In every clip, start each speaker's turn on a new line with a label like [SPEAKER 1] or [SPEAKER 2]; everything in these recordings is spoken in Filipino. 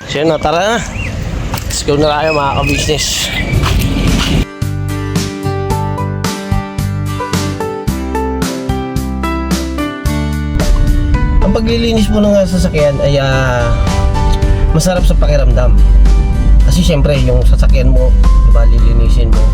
[SPEAKER 1] So yun na, tara na. Let's go na tayo mga ka-business. Ang paglilinis mo ng sasakyan ay masarap sa pakiramdam. Kasi syempre yung sasakyan mo, diba, lilinisin mo.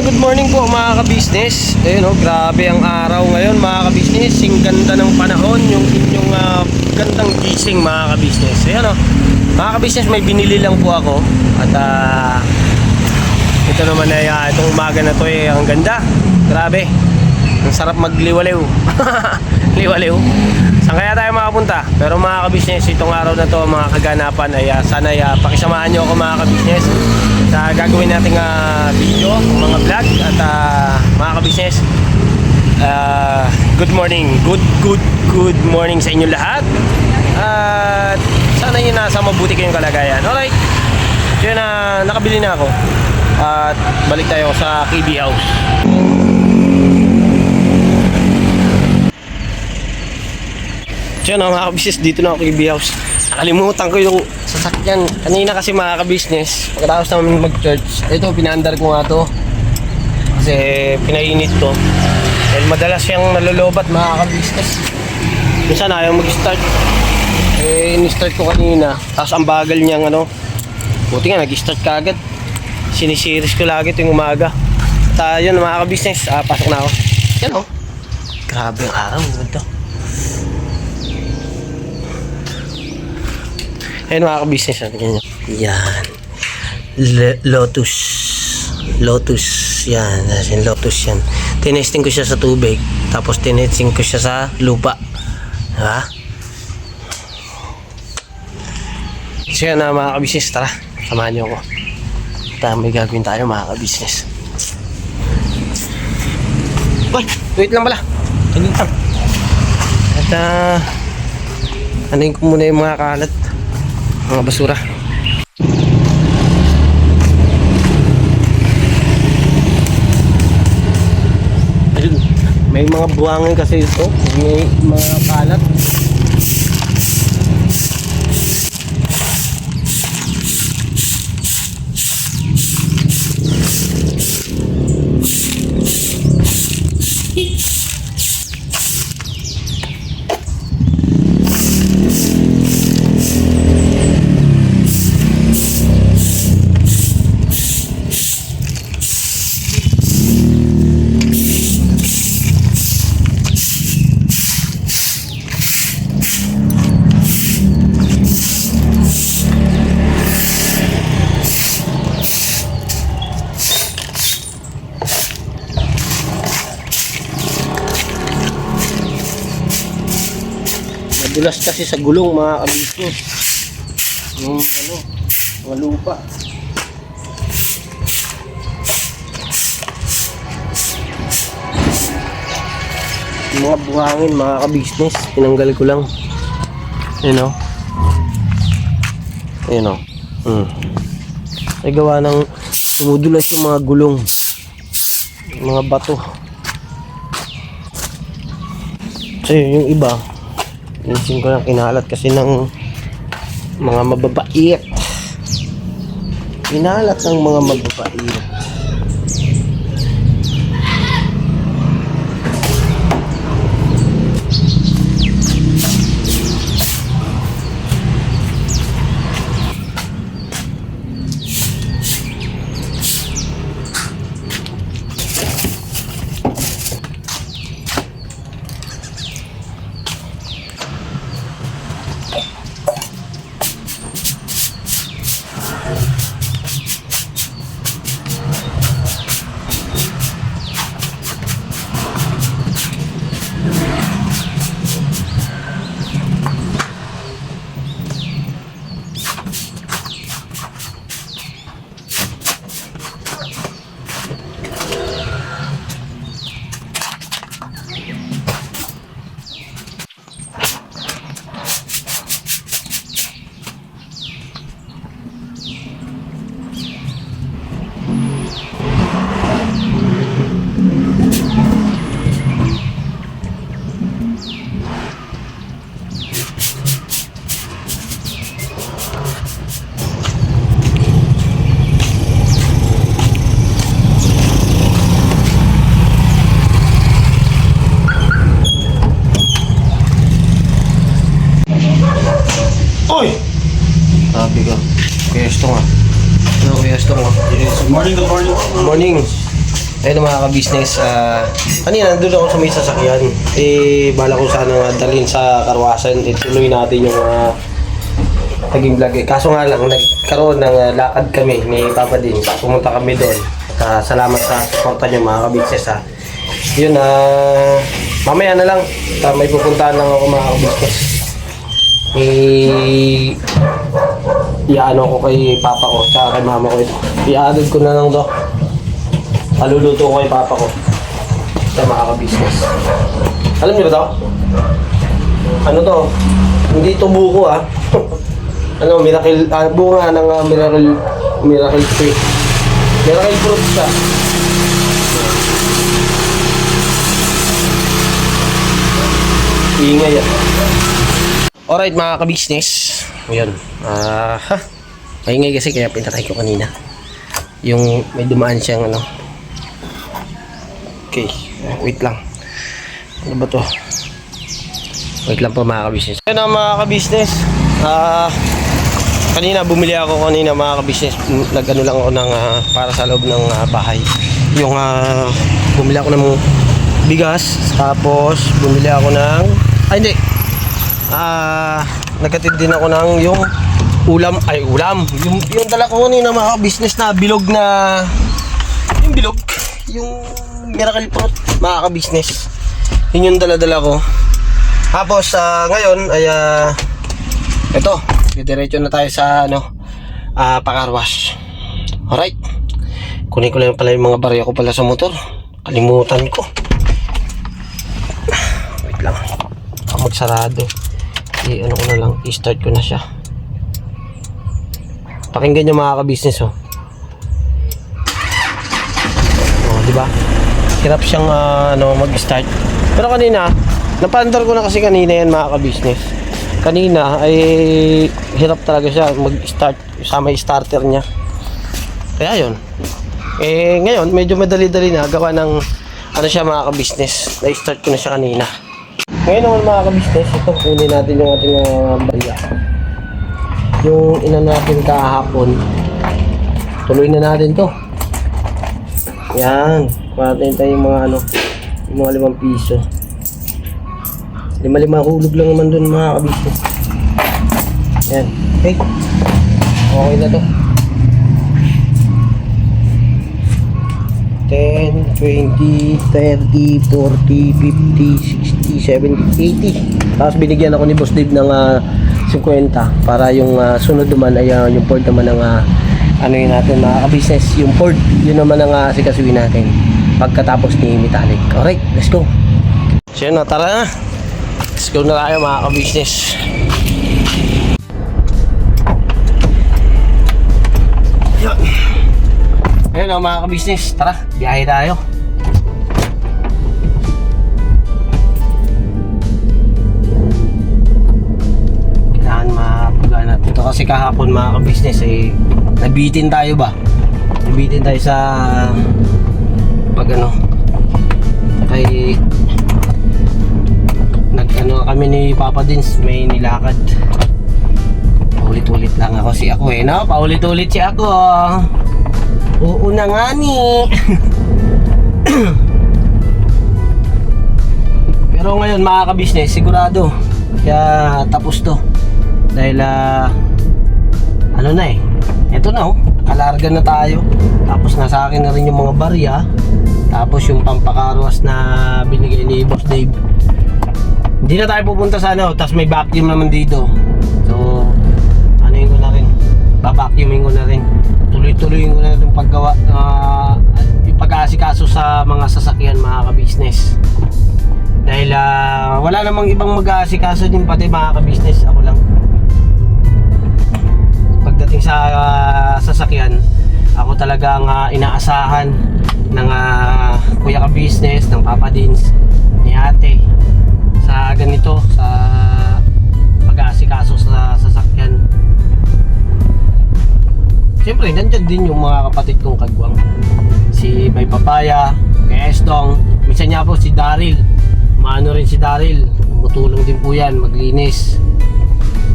[SPEAKER 1] Good morning po mga ka-business. Ayun oh, grabe ang araw ngayon mga ka-business. Ang ganda ng panahon, yung inyong gandang gising mga ka-business. Ayun oh, mga ka-business, may binili lang po ako. At ito naman ay itong umaga na to ay ang ganda. Grabe, ang sarap magliwaliw. Liwaliw. Saan kaya tayo makapunta? Pero mga ka-business, itong araw na to mga kaganapan ay sana pakisamahan nyo ako mga ka-business sa gagawin nating video, mga vlog. At mga ka-business, good morning, good morning sa inyo lahat. At sana yun nasa mabuti kayong kalagayan. Alright, yun nakabili na ako. At balik tayo sa KB House. So yun mga ka-business, dito na ako KB House. Nakalimutan ko yung sasakyan kanina kasi mga ka-business. Pagkatapos namin mag-church, ito pinaandar ko nga to kasi pinainit to dahil madalas siyang nalolobat mga ka-business. Minsan ayaw mag-start, in-start ko kanina tapos ang bagal niyang buti nga nag-start kaagad. Sinisiris ko lagi tuwing umaga. At yun mga ka-business, pasok na ako. Yan oh, grabe ang araw ito. Ayan mga ka-business, tingnan nyo. Yan. Lotus. Yan. Lotus yan. Tinesting ko siya sa tubig. Tapos tinesting ko siya sa lupa. Diba? So yan mga ka-business. Tara, samahan nyo ako. May gagawin tayo mga ka-business. Wait lang pala. Ganyan lang. At anayin ko muna yung mga kalat, mga basura. Ayun, may mga buhangin kasi ito, may mga kalat. Madulas kasi sa gulong mga ka-business. Yung mga lupa. mga buhangin, mga ka-business. Tinanggal ko lang. Ayun o. Ayun o. Ay gawa ng tumudulas yung mga gulong. Mga bato. So yung iba, inisin ko lang kinalat kasi ng mga mababait. Kinalat ng mga mababait. Oy! Sabi ka. Kuya Estong ah. Ano Kuya Estong ah?
[SPEAKER 2] Good morning, good morning.
[SPEAKER 1] Good morning. Ayun mga ka-business. Kanina nandun ako sa may sasakyan. Bala ko sana nga dalhin sa karwasan. Ituloy natin yung naging vlog eh. Kaso nga lang, nagkaroon ng lakad kami ni Papa Din. Pumunta kami doon. Salamat sa suporta niyo mga ka-business ha. Yun mamaya na lang. May pupuntahan lang ako mga ka-business. Iano ko kay papa ko tsaka kay mama ko ito. I-add ko na lang to. Paluluto ko kay papa ko sa mga ka-business. Alam niyo ba to? Ano to? Hindi to buko ano, miracle, bunga ng miracle fruit. Miracle fruit siya. Ingay Alright mga ka-business. Ayan. Maingay kasi kaya pinatay ko kanina. Yung may dumaan siyang ano. Okay. Wait lang. Ano ba to? Wait lang po mga ka-business. Ayan mga ka-business. Kanina bumili ako mga ka-business. Nag-ano lang ako ng para sa loob ng bahay. Yung bumili ako ng bigas. Tapos bumili ako ng hindi. Nagkatid din ako ng yung ulam. Yung dala ko kanina mga ka-business na bilog na yung bilog. Yung miracle fruit mga ka-business. Yun yung dala-dala ko. Tapos ngayon ay ito, diretso na tayo sa pakarwash. Alright. Kunin ko lang pala yung mga barya ko pala sa motor. Kalimutan ko. Wait lang. Magsarado. Ano ko na lang, i-start ko na siya. Pakinggan nyo mga ka-business di ba? Hirap siyang mag-start. Pero kanina, napandar ko na kasi kanina yan mga ka-business. Kanina ay hirap talaga siya mag-start sa may starter niya. Kaya yun. Ngayon medyo madali-dali na gawa ng ano siya mga ka-business. Na-start ko na siya kanina. Ngayon naman mga ka-business, ito kunin natin yung ating barya. Yung ina natin kahapon. Tuloy na natin to. Yan. Kuhatin tayo yung mga yung mga 5 piso. 5 hulog lang naman dun mga ka-business. Yan. Okay. Okay na to. 10, 20, 30, 40, 50, 60, 70, 80. Tapos binigyan ako ni Boss Dave ng 50 para yung sunod naman ay yung Ford naman ng ano yun natin mga ka-business. Yung Ford, yun naman ang sikasuin natin pagkatapos ni Metallic. Alright, let's go. So yun na, tara na. Let's go na tayo mga ka-business. Yun. Ayun o mga ka-business, tara, biyahe tayo. Kailangan mapagana. Ito kasi kahapon mga ka-business nabitin tayo ba? Nabitin tayo sa pag kay nag kami ni Papa Dins, may nilakad. Paulit-ulit lang ako no? Paulit-ulit si ako. Oo na nga ni. Pero ngayon mga ka-business, sigurado kaya tapos to. Dahil eto na nakalarga na tayo. Tapos nasa akin na rin yung mga barya. Tapos yung pampakarwas na binigay ni Boss Dave. Hindi na tayo pupunta sa tapos may vacuum naman dito. So, ko na rin. Babacuumin ko na rin. Tuloy-tuloy ko na rin paggawa, yung pag-aasikaso sa mga sasakyan mga ka-business. Dahil wala namang ibang mag-aasikaso din, pati mga ka-business, ako lang. Pagdating sa sasakyan, ako talagang inaasahan ng kuya ka-business, ng Papa Dins, ni ate, sa ganito, sa pag-aasikaso sa sasakyan. Siyempre, nandyan din yung mga kapatid kong kagwang. Si Bay Papaya, kay Estong, minsan niya po si Daryl. Maano rin si Daryl, tumutulong din po yan, maglinis.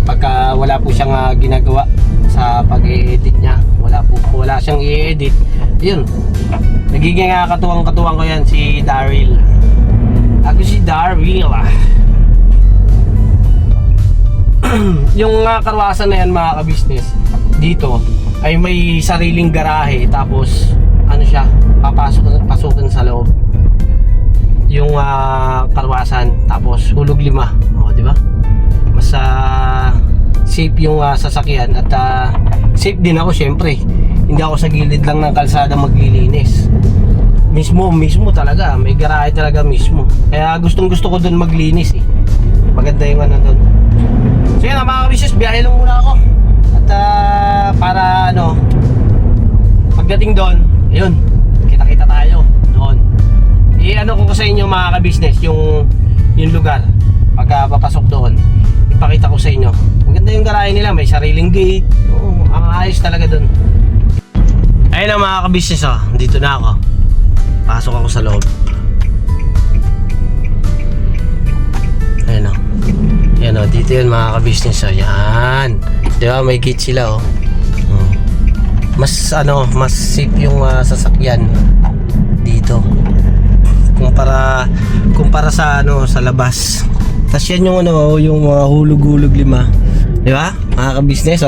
[SPEAKER 1] Pagka wala po siyang ginagawa sa pag-i-edit niya, wala siyang i-edit, yun, nagiging katuwang-katuwang ko yan, si Daryl. Ako si Daryl. Yung karwasan na yan mga ka-business, dito ay may sariling garahe, tapos pasukin sa loob yung karwasan, tapos hulog 5, di ba? Mas safe yung sasakyan at safe din ako syempre. Hindi ako sa gilid lang ng kalsada maglilinis. Mismo talaga, may garahe talaga mismo. Kaya gustong-gusto ko doon maglinis Maganda yung doon. So yun mga ka-business, biyahe lang muna ako. At para pagdating doon, ayun, kita-kita tayo doon. Ko sa inyo mga ka-business yung lugar. Pagka papasok doon, ipakita ko sa inyo. Maganda yung garahe nila, may sariling gate. Ang ayos talaga doon. Ayun na mga ka-business, dito na ako. Pasok ako sa loob. Ayun yan dito yun mga ka-business. Yan, di ba may gate sila Mas safe yung sasakyan dito kumpara sa sa labas. Tas yan yung yung mga hulog-hulog 5, di ba mga ka-business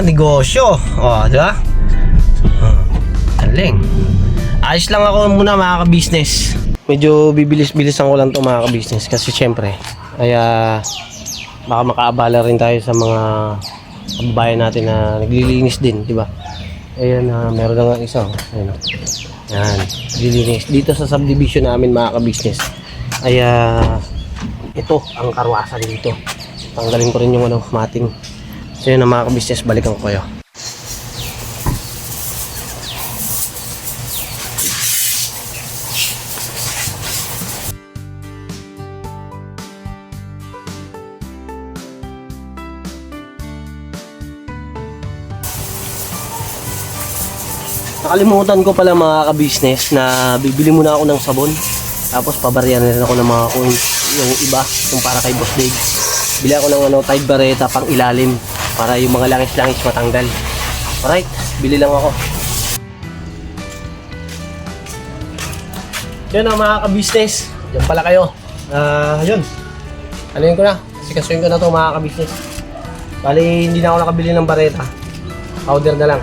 [SPEAKER 1] negosyo di ba? Galing. Ayos lang ako muna mga ka-business. Medyo bibilis-bilisan ko lang to mga ka-business kasi syempre baka makaabala rin tayo sa mga kababayan natin na naglilinis din, di ba? Ayan, meron na nga isa. Ayan. Yan, naglilinis dito sa subdivision namin mga ka-business. Ito ang karwasan dito. Tanggalin ko rin yung mating. So yun mga ka-business, balikan ko kayo. Nakalimutan ko pala mga ka-business na bibili muna ako ng sabon. Tapos pabaryan na rin ako ng mga coins, yung iba, yung para kay Boss Dave. Bili ako ng Tide Barreta pang ilalim para yung mga langis-langis matanggal. Alright, bili lang ako. Yun mga ka-business, yan pala kayo. Yun, anuin ko na, sikasuin ko na to mga ka-business. Bali hindi na ako nakabili ng bareta, powder na lang.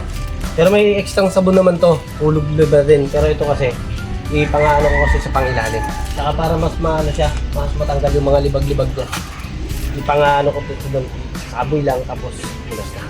[SPEAKER 1] Pero may extra sabon naman to, hulog liba din. Pero ito kasi, ipangano ko kasi sa pangilalim. Saka para mas siya, mas matanggal yung mga libag-libag ko. Ipangano ko ito doon, saboy lang tapos punas na.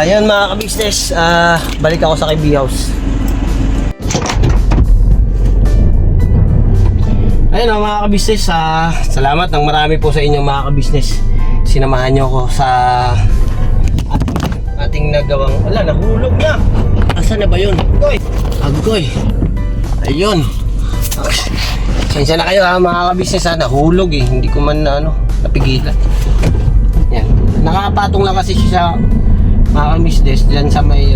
[SPEAKER 1] Yun mga ka-business, balik ako sa KB House. Ayun mga ka-business, salamat ng marami po sa inyo mga ka-business. Sinamahan nyo ako sa ating nagawang, nahulog na. Asan na ba yun? Agoy. Ayun. Sensya na kayo mga ka-business, nahulog hindi ko man napigilan. Yan. Nakapatong lang kasi siya mga ka-business dyan sa may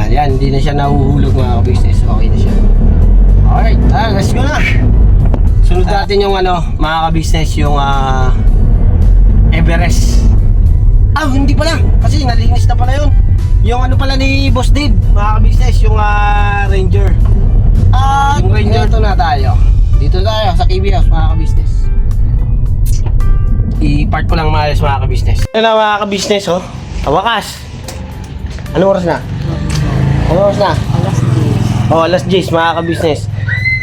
[SPEAKER 1] Yan, hindi na siya nahuhulog mga ka-business. Okay na siya. Alright, let's go na. Sunod natin yung mga ka-business, yung Everest. Hindi pala, kasi nalinis na pala yun. Yung pala ni Boss Dave, mga ka-business, yung Ranger. Yung Ranger. Dito na tayo sa KB House mga ka-business. I-part ko lang maayos mga ka-business. Yan na mga ka-business wakas. Anong oras na? Alas 10 mga ka-business.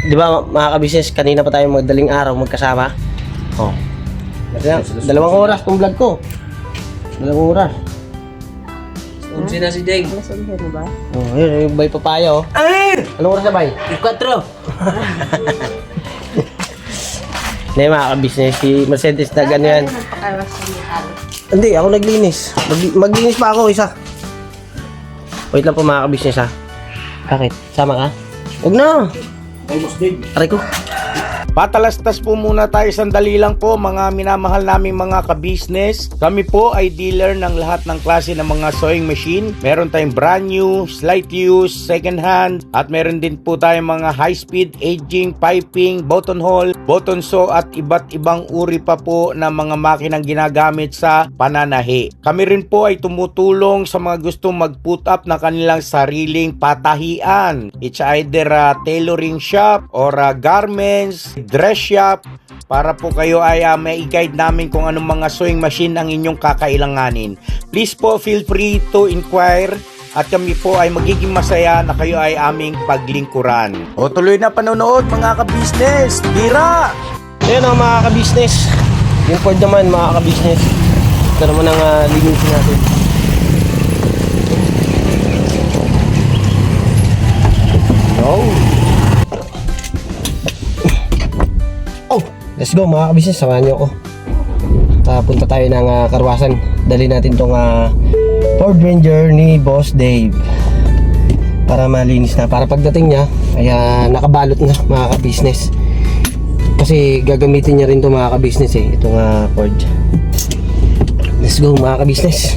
[SPEAKER 1] Di ba mga ka-business, kanina pa tayo magdaling araw magkasama. Dalawang oras tong vlog ko. Dalawang oras.
[SPEAKER 2] Unsi na si Deng.
[SPEAKER 3] Alas 11 na ba?
[SPEAKER 1] Yun, yung bay papaya Anong oras na bay?
[SPEAKER 2] 4.
[SPEAKER 1] Hindi mga ka-business, si Mercedes na ganyan.
[SPEAKER 3] Nagpakaras sa metal.
[SPEAKER 1] Hindi, ako naglinis. Maglinis pa ako isa. Wait lang po mga ka-business Bakit? Sama ka? Huwag na! Aray ko.
[SPEAKER 4] Patalastas po muna tayo sandali lang po mga minamahal naming mga ka-business. Kami po ay dealer ng lahat ng klase ng mga sewing machine. Meron tayong brand new, slight use, second hand, at meron din po tayong mga high speed, aging, piping, button hole, button sew at iba't ibang uri pa po ng mga makinang ginagamit sa pananahi. Kami rin po ay tumutulong sa mga gustong mag-put up ng kanilang sariling patahian. It's either a tailoring shop or a garments, dress shop, para po kayo ay may i-guide namin kung anong mga sewing machine ang inyong kakailanganin. Please po feel free to inquire at kami po ay magiging masaya na kayo ay aming paglingkuran. O tuloy na panonood mga ka-business. Tira!
[SPEAKER 1] Ayan mga ka-business. Yung Ford naman mga ka-business. Ito naman ang linisin natin. Let's go mga ka-business, samahan nyo ako. Punta tayo ng karwasan. Dali natin tong Ford Ranger ni Boss Dave para malinis na, para pagdating niya ay nakabalot na mga ka-business, kasi gagamitin niya rin to mga ka-business itong Ford. Let's go mga ka-business.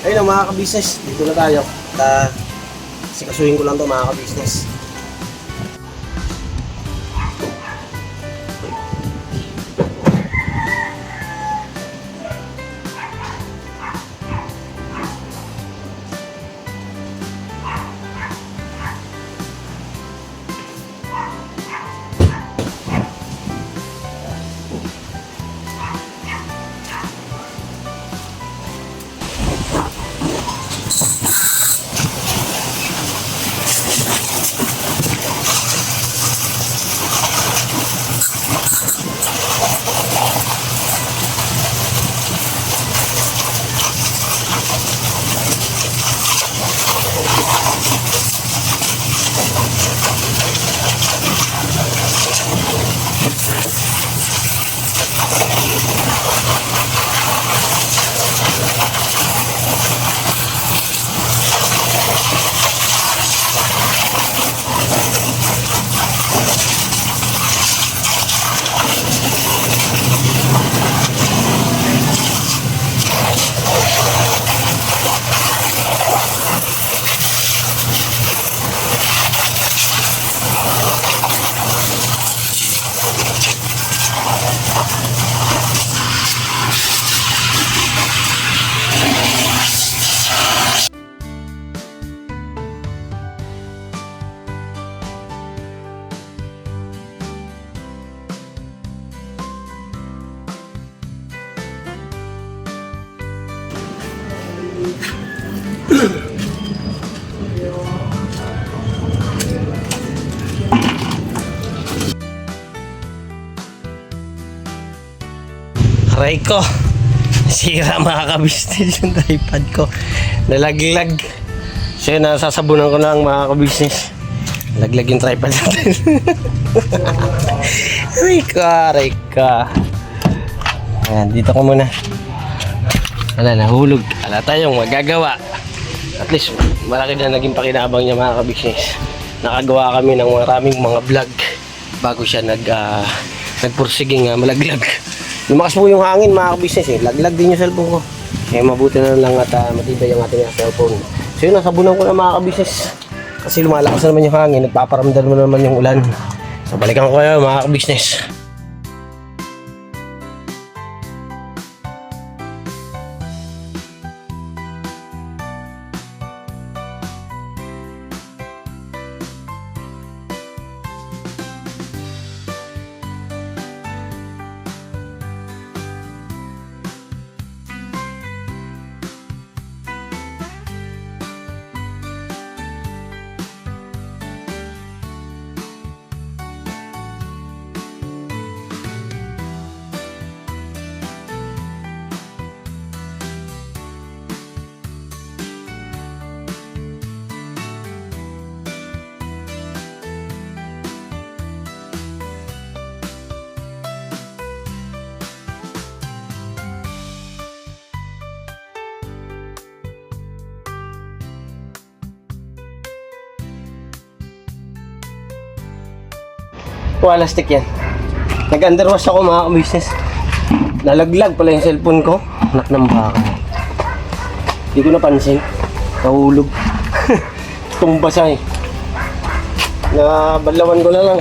[SPEAKER 1] Ayun mga ka-business, dito na tayo. Sikasuhin ko lang to mga ka-business. Aray ko. Sira mga kabisnes yung tripod ko. Nalaglag. So yun, nasasabunan ko lang mga kabisnes. Laglag yung tripod natin. Aray ka. Ayan, dito ko muna. Wala, nahulog. Wala tayong magagawa. At least, malaki na naging pakinabang niya mga kabisnes. Nakagawa kami ng maraming mga vlog bago siya nagpursige nga malaglag. Lumakas po yung hangin mga kabisnes eh. Laglag din yung cellphone ko. Kaya mabuti na lang at matibay yung ating cellphone. So yun, nasabunan ko na mga kabisnes. Kasi lumalakas na naman yung hangin. Nagpaparamdam mo naman yung ulan. So balikan ko kayo mga kabisnes. Plastic yan. Nag-underwash ako mga kabisnes. Nalaglag pala yung cellphone ko. Anak ng baka. Hindi ko napansin. Nahulog. Tumba siya eh. Nabanlawan ko na lang.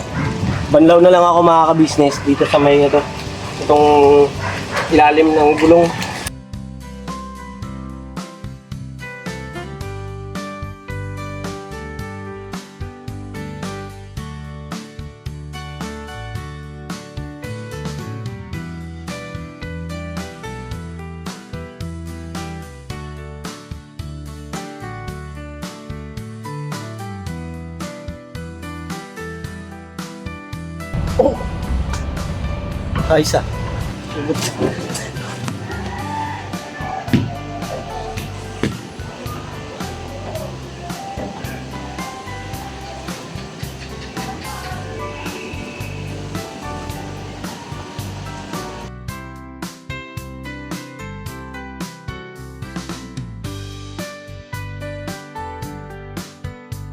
[SPEAKER 1] Banlaw na lang ako mga kabisnes dito sa may ito. Itong ilalim ng gulong. Oh! Ayos ah.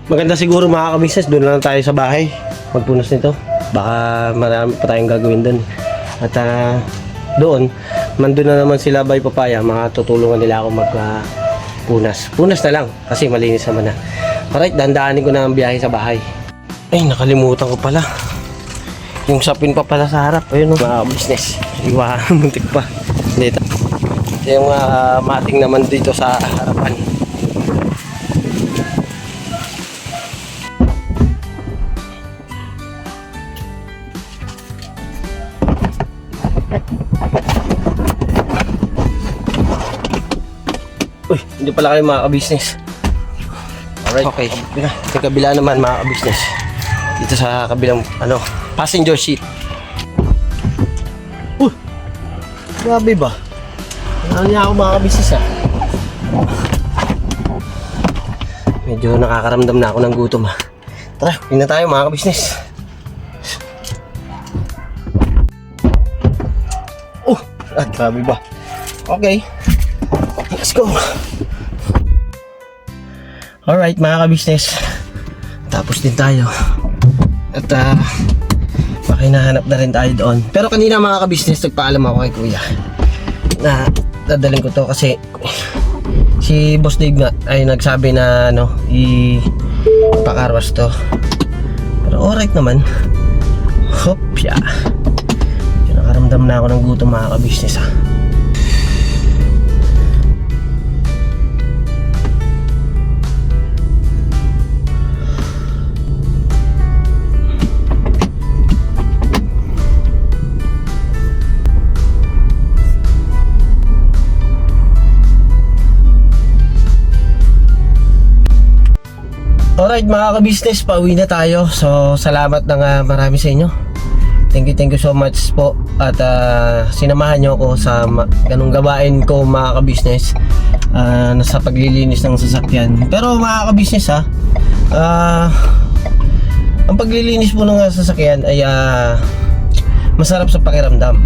[SPEAKER 1] Maganda siguro mga kabisnes, doon lang tayo sa bahay magpunas nito. Baka marami pa tayong gagawin doon. At doon, mandun na naman sila by papaya, makatutulungan nila ako magpunas. Punas na lang kasi malinis naman na. Alright, dandaanin ko na ang biyahe sa bahay. Ay, nakalimutan ko pala. Yung sapin pa pala sa harap. Ayun o, mga business. Iwa, muntik pa. Dito. Yung mating naman dito sa harapan. Uy, hindi pala kayo mga ka-business. Alright, okay. Sa kabila naman mga ka-business. Dito sa kabilang, passenger seat. Uy, grabe ba? Ano niya ako mga ka-business Medyo nakakaramdam na ako ng gutom Tara, yun na tayo mga ka-business. Grabe ba? Okay. Let's go. Alright mga ka-business. Tapos din tayo. At makinahanap na rin tayo doon. Pero kanina mga ka-business, nagpaalam ako kay kuya na dadalhin ko to kasi si Boss Dave nga ay nagsabi na ipakarwas to. Pero alright naman. Hopya. Nakaramdam na ako ng gutom mga ka-business Alright mga ka-business, pauwi na tayo. So salamat ng marami sa inyo thank you so much po. At sinamahan nyo ako sa ganung gawain ko mga ka-business, sa paglilinis ng sasakyan. Pero mga ka-business ang paglilinis po ng sasakyan ay masarap sa pakiramdam.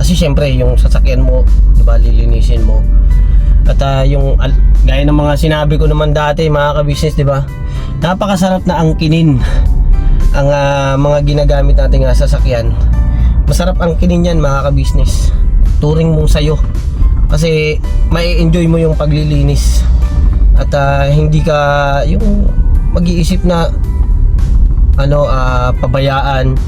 [SPEAKER 1] Kasi syempre yung sasakyan mo, diba, lilinisin mo. At yung gaya ng mga sinabi ko naman dati mga ka-business, diba, napakasarap na angkinin ang mga ginagamit nating sasakyan. Masarap angkinin yan mga ka-business. Turing mong sayo. Kasi may enjoy mo yung paglilinis. At hindi ka yung mag-iisip na pabayaan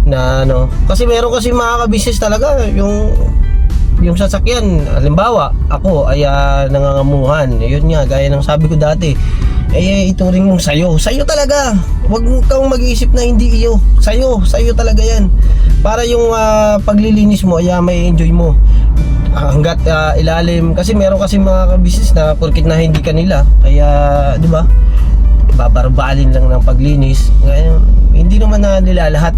[SPEAKER 1] na kasi meron kasi mga ka-business talaga yung sasakyan, halimbawa ako ay nangangamuhan, yun nga gaya ng sabi ko dati, ituring mong sayo talaga, wag kang mag-iisip na hindi iyo, sayo talaga yan, para yung paglilinis mo ay may enjoy mo hanggat ilalim. Kasi meron kasi mga ka-business na porkit na hindi kanila ay di ba, babarbalin lang ng paglinis. Ngayon, hindi naman na nila lahat.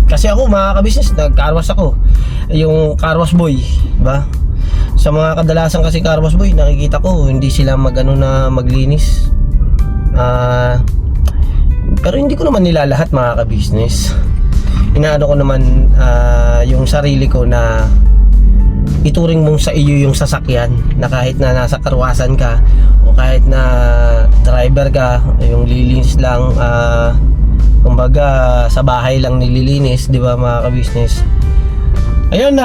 [SPEAKER 1] Kasi ako mga ka-business, nag-carwash ako, yung carwash boy, diba? Sa mga kadalasan kasi carwash boy, nakikita ko hindi sila na maglinis. Pero hindi ko naman nila lahat mga ka-business. Inaano ko naman yung sarili ko na ituring mong sa iyo yung sasakyan, na kahit na nasa karwasan ka o kahit na driver ka, yung lilinis lang, kumbaga sa bahay lang nililinis, di ba mga ka-business. Ayun,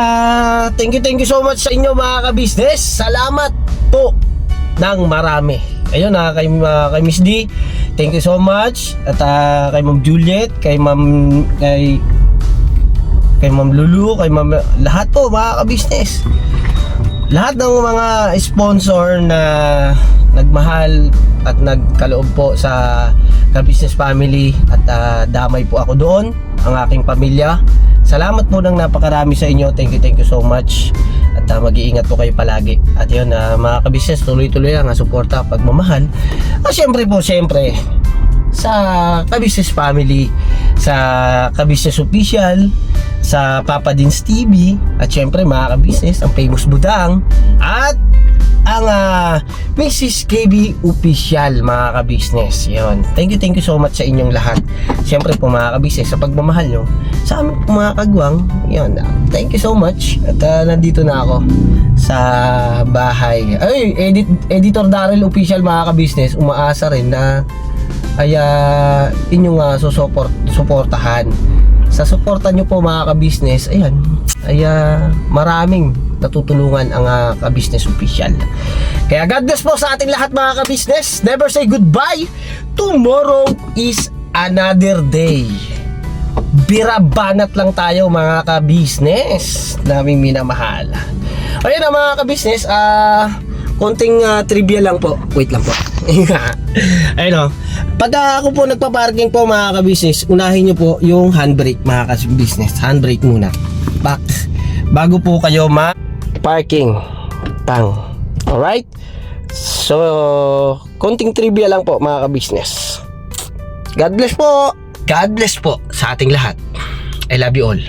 [SPEAKER 1] thank you so much sa inyo mga ka-business. Salamat po ng marami. Ayun, kay Miss D, thank you so much. At kay Ma'am Juliet, kay Ma'am Lulu, kay Ma'am, lahat po mga ka-business. Lahat ng mga sponsor na nagmahal at nagkaloob po sa ka-business family, at damay po ako doon, ang aking pamilya. Salamat po ng napakarami sa inyo. Thank you so much. At mag-iingat po kayo palagi. At yun, mga ka-business, tuloy-tuloy lang ang suporta, pagmamahal. Siyempre sa ka-business family, sa ka-business official, sa Papa Dins TV, at syempre mga ka-business, ang famous Budang, at ang Mrs. KB Official mga ka-business. Yun. Thank you so much sa inyong lahat. Siyempre po mga ka-business, sa pagmamahal nyo sa amin po mga kagwang. Yun. Thank you so much. At nandito na ako sa bahay. Editor Daryl Official mga ka-business, umaasa rin na inyong suportahan. Sa suporta nyo po mga ka-business, maraming natutulungan ang ka-business official. Kaya God bless po sa ating lahat mga ka-business. Never say goodbye. Tomorrow is another day. Birabanat lang tayo mga ka-business naming minamahal. Ayun mga ka-business, konting trivia lang po. Wait lang po. Ayun, pag ako po nagpa-parking po mga ka-business, unahin nyo po yung handbrake mga ka-business. Handbrake muna. Bago po kayo parking tang. Alright? So, konting trivia lang po mga ka-business. God bless po. God bless po sa ating lahat. I love you all.